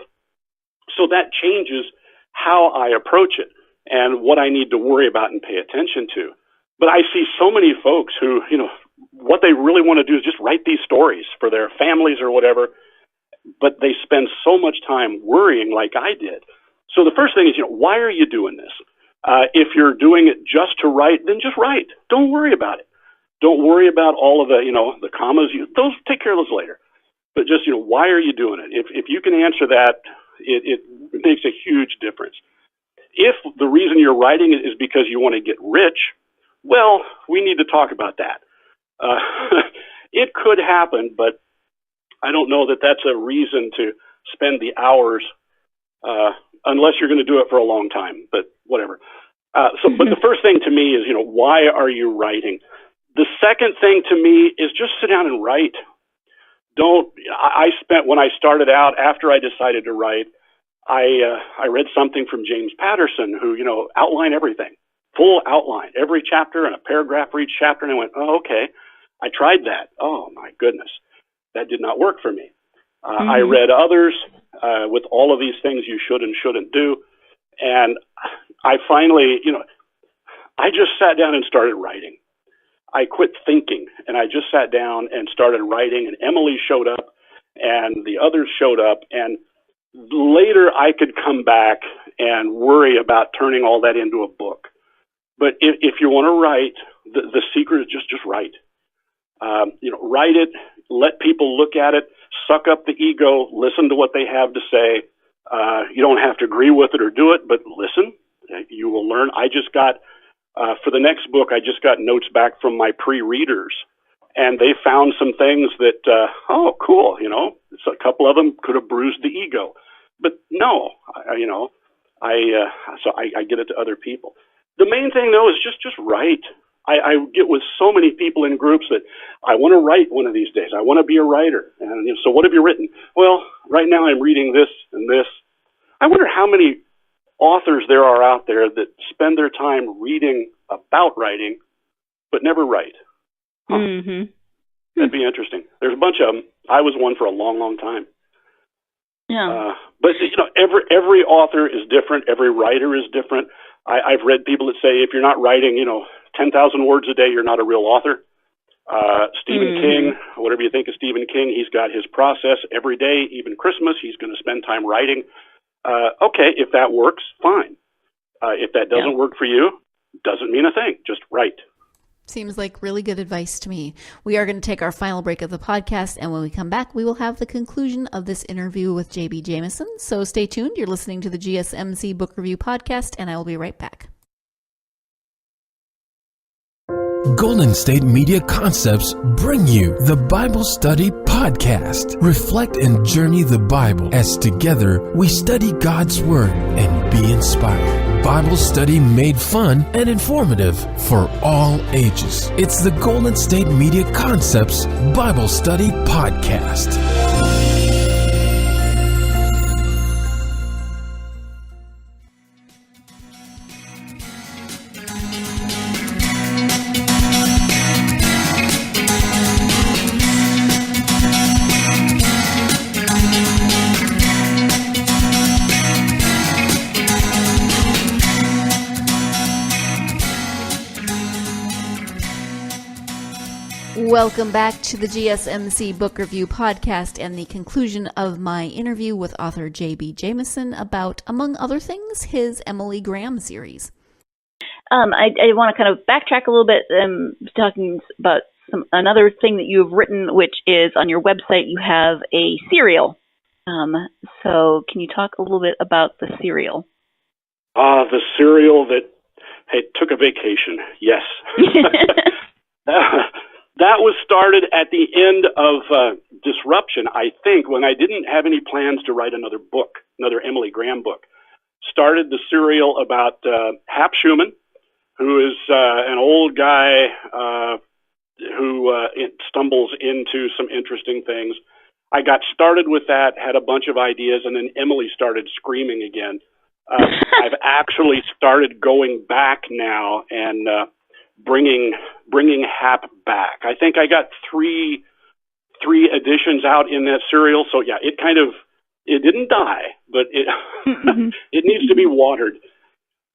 So that changes how I approach it and what I need to worry about and pay attention to. But I see so many folks who, what they really want to do is just write these stories for their families or whatever, but they spend so much time worrying like I did. So the first thing is, why are you doing this? If you're doing it just to write, then just write. Don't worry about it. Don't worry about all of the commas. Take care of those later. But just, why are you doing it? If you can answer that, it makes a huge difference. If the reason you're writing it is because you want to get rich, well, we need to talk about that. It could happen, but I don't know that that's a reason to spend the hours, unless you're going to do it for a long time, but whatever. But the first thing to me is, why are you writing? The second thing to me is just sit down and write. When I started out, after I decided to write, I read something from James Patterson who, outline everything, full outline, every chapter and a paragraph for each chapter. And I went, oh, okay. I tried that. Oh my goodness. That did not work for me. I read others with all of these things you should and shouldn't do. And I finally, I just sat down and started writing. I quit thinking and I just sat down and started writing, and Emily showed up and the others showed up, and later I could come back and worry about turning all that into a book. But if you want to write, the secret is just write. Write it, let people look at it, suck up the ego, listen to what they have to say. You don't have to agree with it or do it, but listen. You will learn. I just got, for the next book, I just got notes back from my pre-readers, and they found some things that, cool, so a couple of them could have bruised the ego. But no, so I get it to other people. The main thing, though, is just write. I get with so many people in groups that I want to write one of these days. I want to be a writer. And so what have you written? Well, right now I'm reading this and this. I wonder how many authors there are out there that spend their time reading about writing but never write. Huh. Mm-hmm. That'd be interesting. There's a bunch of them. I was one for a long, long time. Yeah. But every author is different. Every writer is different. I've read people that say if you're not writing, 10,000 words a day, you're not a real author. Stephen King, whatever you think of Stephen King, he's got his process every day, even Christmas. He's going to spend time writing. Okay, if that works, fine. If that doesn't work for you, doesn't mean a thing. Just write. Seems like really good advice to me. We are going to take our final break of the podcast, and when we come back, we will have the conclusion of this interview with JB Jamison. So stay tuned. You're listening to the GSMC Book Review Podcast, and I will be right back. Golden State Media Concepts bring you the Bible Study Podcast. Reflect and journey the Bible as together we study God's Word and be inspired. Bible study made fun and informative for all ages. It's the Golden State Media Concepts Bible Study Podcast. Welcome back to the GSMC Book Review Podcast and the conclusion of my interview with author JB Jamison about, among other things, his Emily Graham series. I want to kind of backtrack a little bit, talking about another thing that you've written, which is on your website. You have a serial. So can you talk a little bit about the serial? The serial that took a vacation. Yes. That was started at the end of Disruption, I think, when I didn't have any plans to write another book, another Emily Graham book. Started the serial about Hap Schumann, who is an old guy who stumbles into some interesting things. I got started with that, had a bunch of ideas, and then Emily started screaming again. I've actually started going back now and bringing Hap back. I think I got three editions out in that serial. So yeah, it didn't die, but it needs to be watered.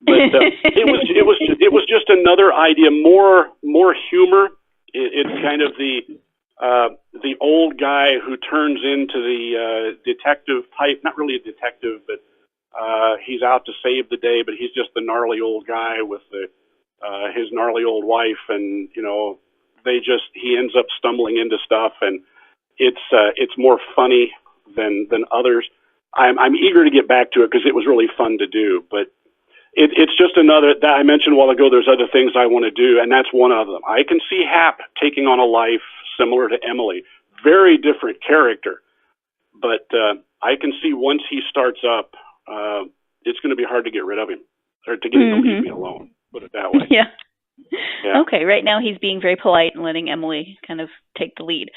But it was just another idea, more humor. It's kind of the old guy who turns into the detective type. Not really a detective, but he's out to save the day. But he's just the gnarly old guy with his gnarly old wife, and he ends up stumbling into stuff, and it's more funny than others. I'm eager to get back to it because it was really fun to do, but it's just another that I mentioned a while ago. There's other things I want to do, and that's one of them. I can see Hap taking on a life similar to Emily, very different character, but I can see once he starts up, it's going to be hard to get rid of him or to get him to leave me alone. Put it that way. Yeah. Okay. Right now he's being very polite and letting Emily kind of take the lead.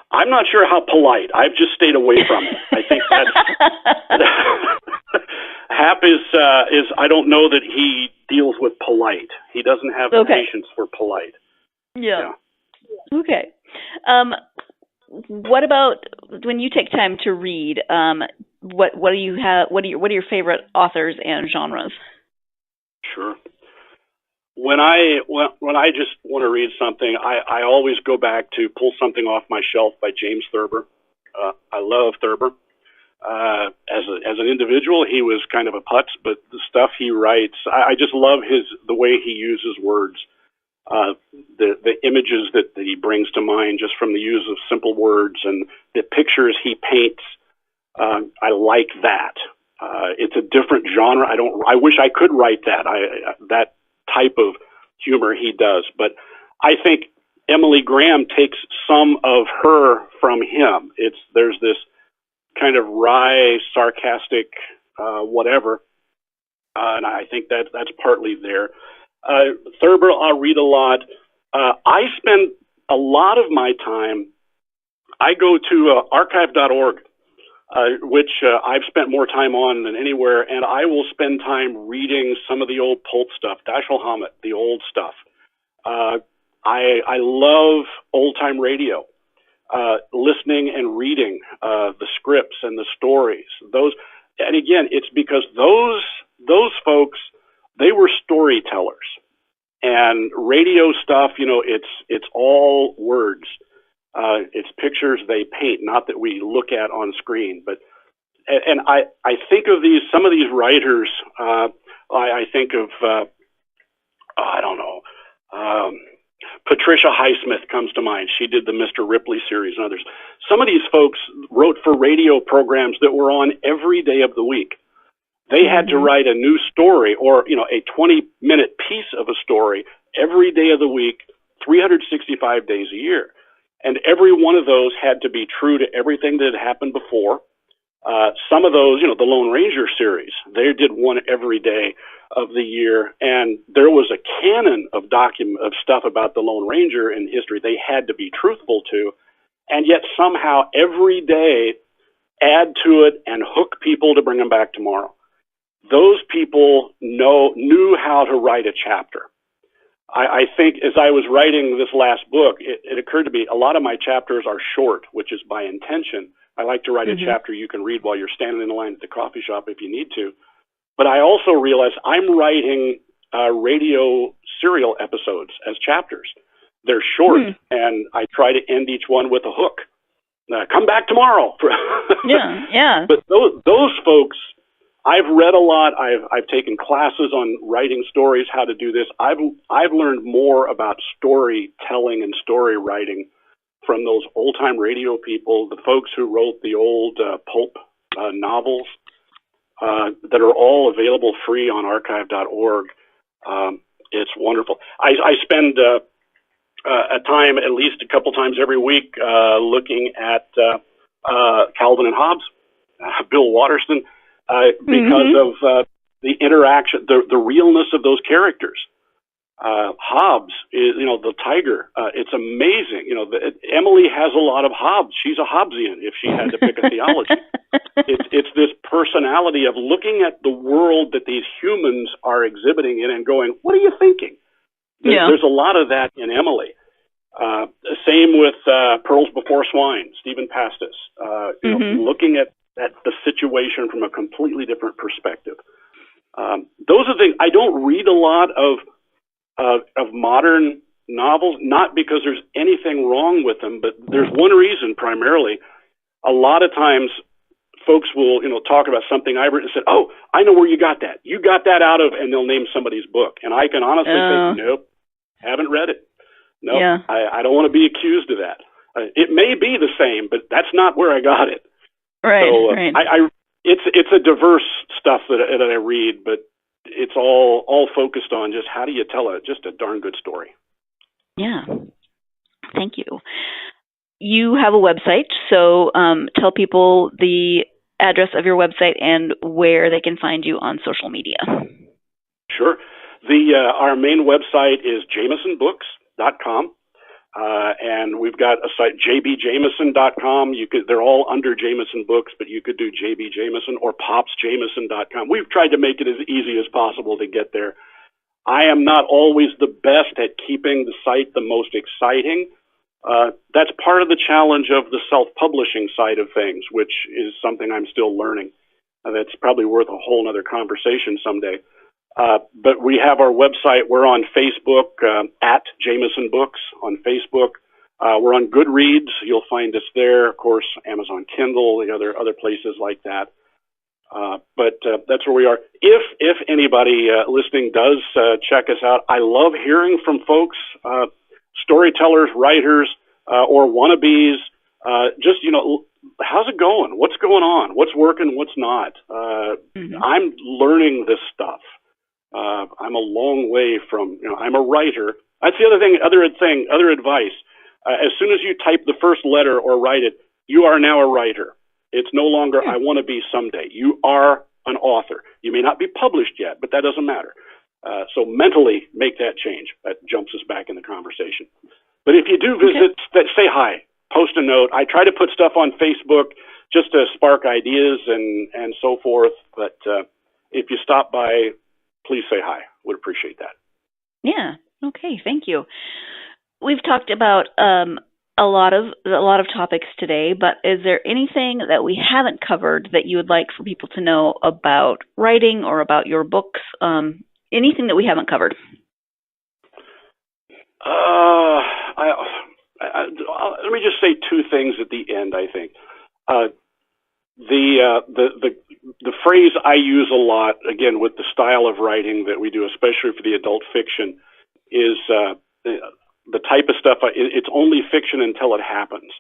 I'm not sure how polite. I've just stayed away from it. I think that's Hap is I don't know that he deals with polite. He doesn't have the patience for polite. Yeah. Okay. What about when you take time to read? What do you have? What are your favorite authors and genres? Sure. when I just want to read something, I always go back to pull something off my shelf by James Thurber. I love Thurber. As an individual, he was kind of a putz, but the stuff he writes, I just love the way he uses words. The images that he brings to mind just from the use of simple words and the pictures he paints. I like that. It's a different genre. I wish I could write that. That type of humor he does, but I think Emily Graham takes some of her from him. There's this kind of wry, sarcastic, whatever, and I think that's partly there. Thurber, I'll read a lot. I spend a lot of my time. I go to archive.org, which I've spent more time on than anywhere, and I will spend time reading some of the old pulp stuff, Dashiell Hammett, the old stuff. I love old-time radio, listening and reading the scripts and the stories. And again, it's because those folks, they were storytellers. And radio stuff, it's all words. It's pictures they paint, not that we look at on screen. And I think of some of these writers. I think of I don't know. Patricia Highsmith comes to mind. She did the Mr. Ripley series and others. Some of these folks wrote for radio programs that were on every day of the week. They had to write a new story or, a 20-minute piece of a story every day of the week, 365 days a year. And every one of those had to be true to everything that had happened before. Some of those, the Lone Ranger series, they did one every day of the year. And there was a canon of stuff about the Lone Ranger in history they had to be truthful to. And yet somehow every day add to it and hook people to bring them back tomorrow. Those people knew how to write a chapter. I think as I was writing this last book, it occurred to me a lot of my chapters are short, which is by intention. I like to write a chapter you can read while you're standing in line at the coffee shop if you need to. But I also realized I'm writing radio serial episodes as chapters. They're short, and I try to end each one with a hook. Come back tomorrow. Yeah. But those folks, I've read a lot. I've taken classes on writing stories, how to do this. I've learned more about storytelling and story writing from those old-time radio people, the folks who wrote the old pulp novels that are all available free on archive.org. It's wonderful. I spend a time, at least a couple times every week, looking at Calvin and Hobbes, Bill Watterson, because of the interaction, the realness of those characters. Hobbes is, the tiger. It's amazing. Emily has a lot of Hobbes. She's a Hobbesian if she had to pick a theology. It's this personality of looking at the world that these humans are exhibiting in and going, what are you thinking? There's a lot of that in Emily. Same with Pearls Before Swine, Stephen Pastis. Looking at the situation from a completely different perspective. Those are things. I don't read a lot of modern novels, not because there's anything wrong with them, but there's one reason primarily. A lot of times folks will, talk about something I've written and said, oh, I know where you got that. You got that out of, and they'll name somebody's book. And I can honestly say, nope, haven't read it. No, I don't want to be accused of that. It may be the same, but that's not where I got it. Right. So right. It's a diverse stuff that I read, but it's all focused on just how do you tell just a darn good story. Yeah. Thank you. You have a website, so tell people the address of your website and where they can find you on social media. Sure. Our main website is jamisonbooks.com. And we've got a site, jbjamison.com. They're all under Jamison Books, but you could do JB Jamison or popsjamison.com. We've tried to make it as easy as possible to get there. I am not always the best at keeping the site the most exciting. That's part of the challenge of the self-publishing side of things, which is something I'm still learning. That's probably worth a whole other conversation someday. But we have our website. We're on Facebook at Jamison Books on Facebook. We're on Goodreads. You'll find us there. Of course, Amazon Kindle, the other places like that. But that's where we are. If anybody listening does check us out, I love hearing from folks, storytellers, writers, or wannabes. Just, how's it going? What's going on? What's working? What's not? I'm learning this stuff. I'm a long way from, I'm a writer. That's the other thing, other advice. As soon as you type the first letter or write it, you are now a writer. It's no longer, I want to be someday. You are an author. You may not be published yet, but that doesn't matter. So mentally make that change. That jumps us back in the conversation. But if you do visit, say hi, post a note. I try to put stuff on Facebook just to spark ideas and so forth. But if you stop by, please say hi. Would appreciate that. Yeah. Okay. Thank you. We've talked about a lot of topics today, but is there anything that we haven't covered that you would like for people to know about writing or about your books? Anything that we haven't covered? Let me just say two things at the end. I think the phrase I use a lot, again, with the style of writing that we do, especially for the adult fiction, is the type of stuff, it's only fiction until it happens.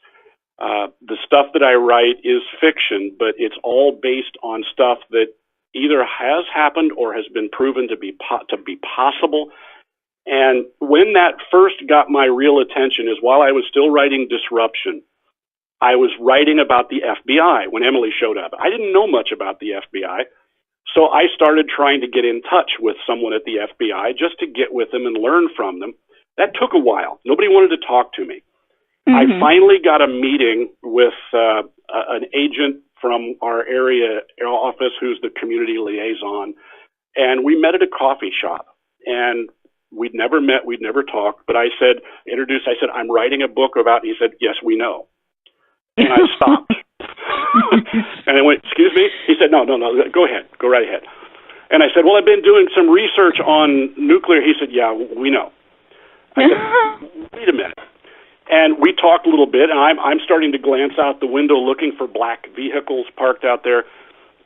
The stuff that I write is fiction, but it's all based on stuff that either has happened or has been proven to be possible. And when that first got my real attention is while I was still writing Disruption. I was writing about the FBI when Emily showed up. I didn't know much about the FBI, so I started trying to get in touch with someone at the FBI just to get with them and learn from them. That took a while. Nobody wanted to talk to me. I finally got a meeting with an agent from our area office who's the community liaison, and we met at a coffee shop. And we'd never met, we'd never talked, but I said, I'm writing a book about, he said, yes, we know. And I stopped. And I went, excuse me? He said, no, go ahead, go right ahead. And I said, well, I've been doing some research on nuclear. He said, yeah, we know. I said, wait a minute. And we talked a little bit, and I'm starting to glance out the window looking for black vehicles parked out there.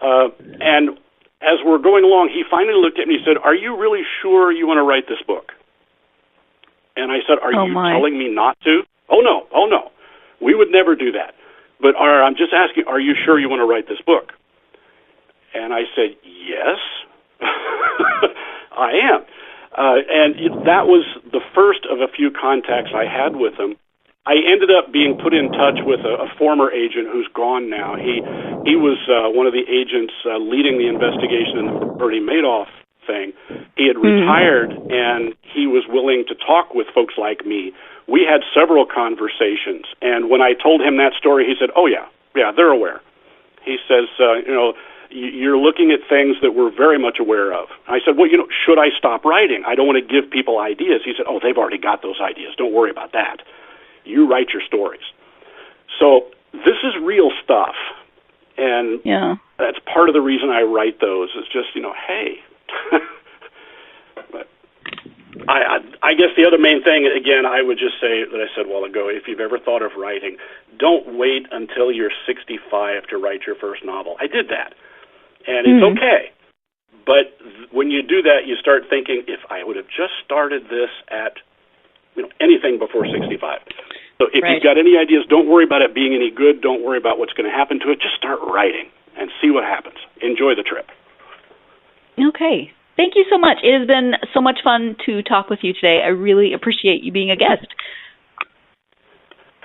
And as we're going along, he finally looked at me and said, are you really sure you want to write this book? And I said, are you telling me not to? Oh, no. We would never do that. But I'm just asking, are you sure you want to write this book? And I said, yes, I am. And that was the first of a few contacts I had with him. I ended up being put in touch with a former agent who's gone now. He was one of the agents leading the investigation in the Bernie Madoff thing. He had retired, and he was willing to talk with folks like me. We had several conversations, and when I told him that story, he said, oh, yeah, they're aware. He says, you're looking at things that we're very much aware of. I said, well, should I stop writing? I don't want to give people ideas. He said, oh, they've already got those ideas. Don't worry about that. You write your stories. So this is real stuff, and that's part of the reason I write those is just, hey. But I guess the other main thing, again, I would just say that I said a while ago, if you've ever thought of writing, don't wait until you're 65 to write your first novel. I did that, and it's okay. But when you do that, you start thinking, if I would have just started this at anything before 65. So if you've got any ideas, don't worry about it being any good. Don't worry about what's going to happen to it. Just start writing and see what happens. Enjoy the trip. Okay. Thank you so much. It has been so much fun to talk with you today. I really appreciate you being a guest.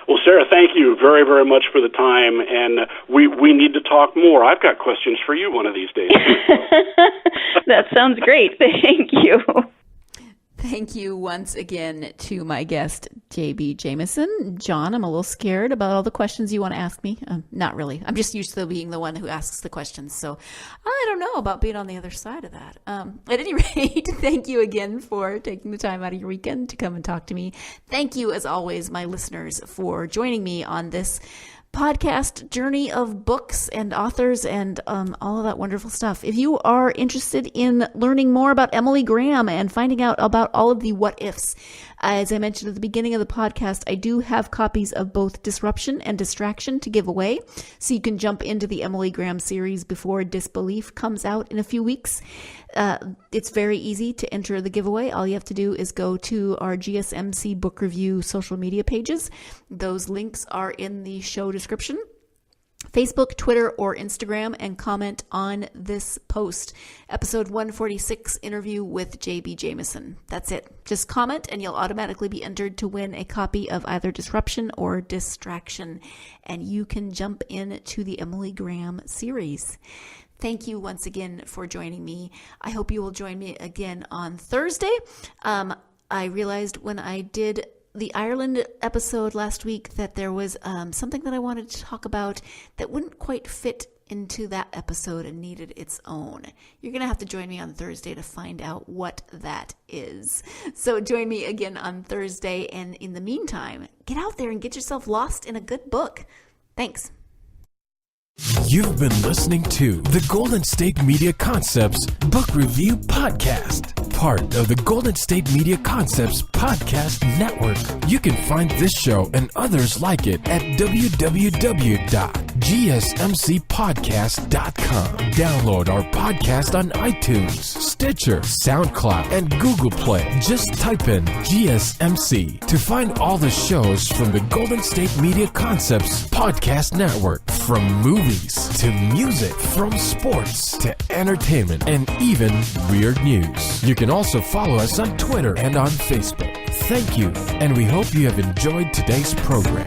Well, Sarah, thank you very, very much for the time, and we need to talk more. I've got questions for you one of these days. That sounds great. Thank you. Thank you once again to my guest, JB Jamison. John, I'm a little scared about all the questions you want to ask me. Not really. I'm just used to being the one who asks the questions. So I don't know about being on the other side of that. At any rate, thank you again for taking the time out of your weekend to come and talk to me. Thank you, as always, my listeners, for joining me on this podcast journey of books and authors and all of that wonderful stuff. If you are interested in learning more about Emily Graham and finding out about all of the what ifs, as I mentioned at the beginning of the podcast, I do have copies of both Disruption and Distraction to give away. So you can jump into the Emily Graham series before Disbelief comes out in a few weeks. It's very easy to enter the giveaway. All you have to do is go to our GSMC book review social media pages. Those links are in the show description. Facebook, Twitter, or Instagram, and comment on this post. Episode 146, interview with JB Jamison. That's it. Just comment and you'll automatically be entered to win a copy of either Disruption or Distraction. And you can jump into the Emily Graham series. Thank you once again for joining me. I hope you will join me again on Thursday. I realized when I did the Ireland episode last week that there was something that I wanted to talk about that wouldn't quite fit into that episode and needed its own. You're going to have to join me on Thursday to find out what that is. So join me again on Thursday, and in the meantime, get out there and get yourself lost in a good book. Thanks. You've been listening to the Golden State Media Concepts Book Review Podcast, part of the Golden State Media Concepts Podcast Network. You can find this show and others like it at www.gsmcpodcast.com. Download our podcast on iTunes, Stitcher, SoundCloud, and Google Play. Just type in GSMC to find all the shows from the Golden State Media Concepts Podcast Network, from movies to music, from sports to entertainment, and even weird news. You can also follow us on Twitter and on Facebook. Thank you, and we hope you have enjoyed today's program.